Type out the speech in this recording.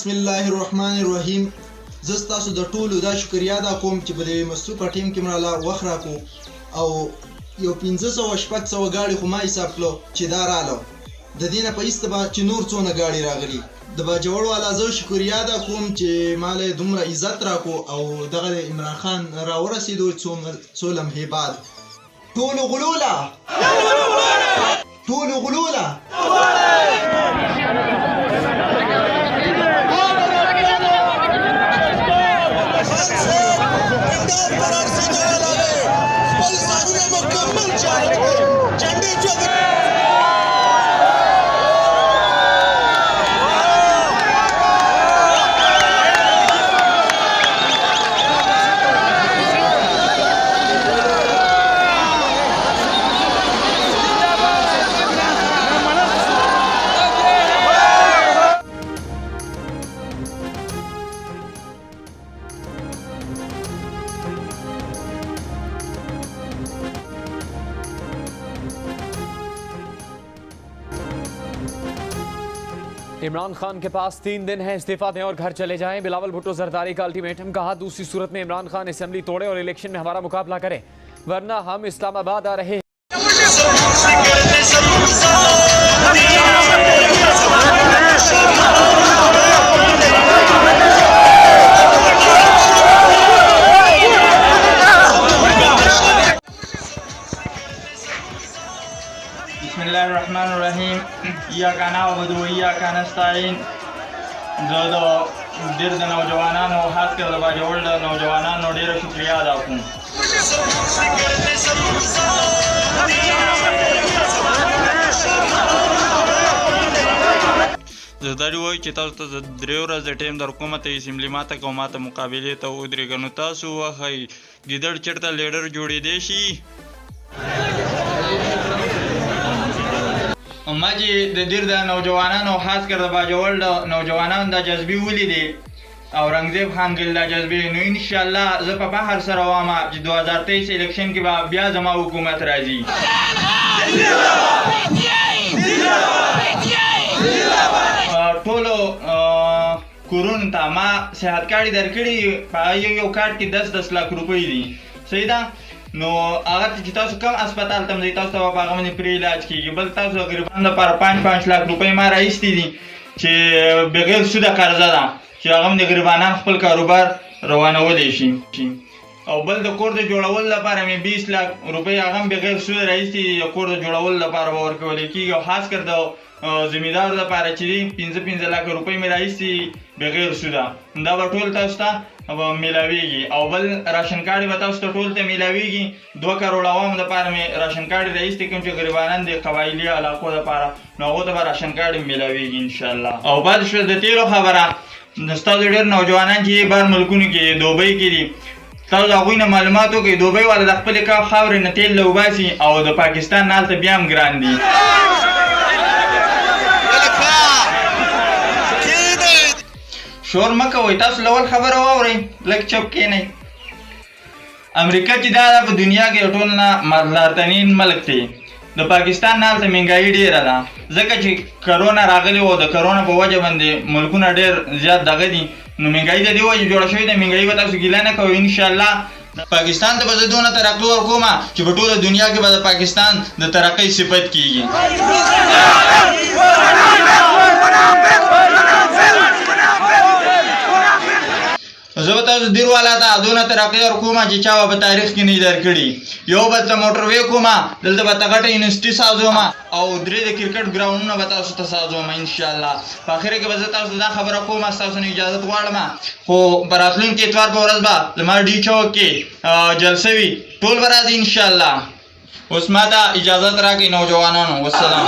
بسم الله الرحمن الرحیم. زه ستاسو د ټولو دا شکریا ادا کوم چې په دې مصروفه ټیم کې مراله وخت راکو او یو 1500 شپږ سوه ګاډي خو ما حساب کړو چې دا راله د دې نه په ایسته به چې نور څونه ګاډي راغلي د باجوړ والا زه شکریا ادا کوم چې ماله دومره عزت راکو او دغه عمران خان راورسېدو څو لمحې بعد ټولو غلوله ټولو غلوله इमरान खान के पास 3 दिन है इस्तीफा दें और घर चले जाएं। बिलावल भुट्टो जरदारी का अल्टीमेटम कहा, दूसरी सूरत में इमरान खान असेंबली तोड़े और इलेक्शन में हमारा मुकाबला करें वरना हम इस्लामाबाद आ रहे हैं। बिस्मिल्लाहिर्रहमानिर्रहीम। इय्याका नअबुदु व इय्याका नस्तईन। زه د ډېر د نوجوانانو خاص کر د باجوړ د نوجوانانو ډېره شکریه ادا کوم. زرداری وایي چې تاسو ته د 3 ورځې ټایم در کومه ته اسمبلي ماته کوم ماته مقابلې ته ودرېږه نو تاسو وښایي ګیدړ چېرته لیډر جوړېدی شي. ما چې د ډېر د نوجوانانو خاص کر د باجوړ د نوجوانانو دا جذبې ولیدې او رنګزیب خان ګل دا جذبې نو انشاءالله زه په فخر سره وایم چې 2023 الیکشن کې به بیا زما حکومت راځي. ټولو کورونو ته ما صحت کارډ درکړي په یو کارډ کې 10 لک روپۍ دي. صحیح ده؟ نو هغه چې تاسو کوم هسپتال ته ځئ تاسو ته به په هغه باندې پرې علاج کېږي. بل تاسو د غریبانو لپاره 5 لک روپۍ ما راایستې دي چې بغیر سوده قرضه ده چې هغه هم د غریبانان خپل کاروبار روانولی شي. او بل د کور د جوړولو لپاره مې 20 لک روپۍ هغه هم بغیر سوده راایستې دي د کور د جوړولو لپاره به ورکولی کېږي. او خاص کر د زمیندارو لپاره چې دي 15 لک روپۍ مې راایستې بغیر سوده دا به ټول تاسو ته میلاویږي. او بل راشن کارډ به تاسو ته ټول ته میلاویږي. 2 کروڑ عوامو لپاره مې راشن کارډ راایستې کوم چې غریبانان د قبایلي علاقو لپاره نو هغو ته به راشن کارډ میلاویږي انشاءالله. او پاتې شوه د تیلو خبره. ستاسو ډېر نوجوانان چې بهر ملکونو کې دوبۍ کې دي تاسو د هغوی نه معلومات وکړئ. دوبۍ والا د خپلې خاورې نه تیل راوباسي او د پاکستان نه هلته بیا هم ګران دي. شور مه کوئ، تاسو لول خبره واورئ، لږ چپ کښېنئ. امریکا چې دا په دنیا کې د ټول نه مدلارتنین ملک دی. د پاکستان نه هلته مهنګایي ډېره ده ځکه چې کرونا راغلې وه. د کرونا په وجه باندې ملکونه ډېر زیات دغه دي نو مهنګایي د دې وجې جوړه شوې ده. مهنګایي به تاسو ګیله نه کوئ انشاءالله. پاکستان ته به زه دونه ترقي ورکوم چې په ټوله دنیا کې به د پاکستان د ترقۍ صفت کېږي. زه به تاسو دیر والا ته دونه ترقي ورکوم چې چا به په تاریخ کې نه درکړي. یو به ته موټر وې کوم دلته به ته غټه یونیورسټي سازوم او 3 د کرکټ ګراونډونه به تاسو ته سازوم انشاءالله. په اخره کې به زه تاسو دا خبره کوم تاسو نه اجازت غواړم خو په راتلونکي اتوار په ورځ به زما ډي چوک کې جلسه وي ټول به راځي انشاءالله. اوس ما ته اجازت راکړئ نوجوانانو. والسلام.